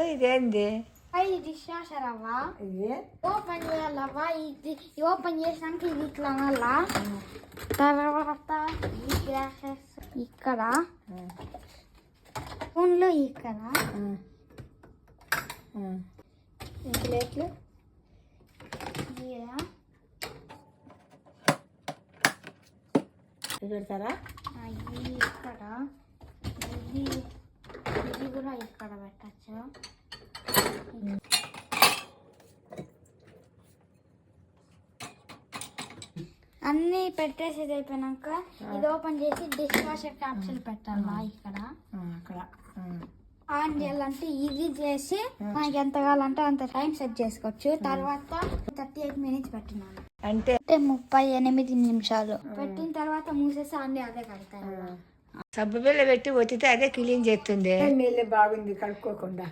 ఇదేంది? ఇది dish washer అవ్వ. ఇది ఓపెన్ చేయాలవ్వ. ఇది ఓపెన్ చేసినాక ఇది ఇట్లా అనాలా. తర్వాత ఈ గ్లాసెస్ ఇక్కడ, స్పూన్లు ఇక్కడ, ఈ ప్లేట్లు పెడతారా? ఇది ఇక్కడ, ఇది ఇది కూడా ఇక్కడ పెట్టచ్చు. అన్నీ పెట్టేసేది అయిపోయినాక ఇది ఓపెన్ చేసి డిష్ వాషర్ క్యాప్సూల్ పెట్టాలా ఇక్కడ. అక్కడ ఆన్ చేయాలంటే ఇది చేసి మనకి ఎంత కావాలంటే అంత టైం సెట్ చేసుకోవచ్చు. తర్వాత 38 minutes పెట్టినాను అంటే 38 నిమిషాలు పెట్టిన తర్వాత మూసేసి అన్ని అదే కడతాయి. సబ్బు బిళ్ళ పెట్టి ఒత్తితే అదే క్లీన్ చేస్తుంది. నీళ్ళు బాగుంది కడుక్కోకుండా.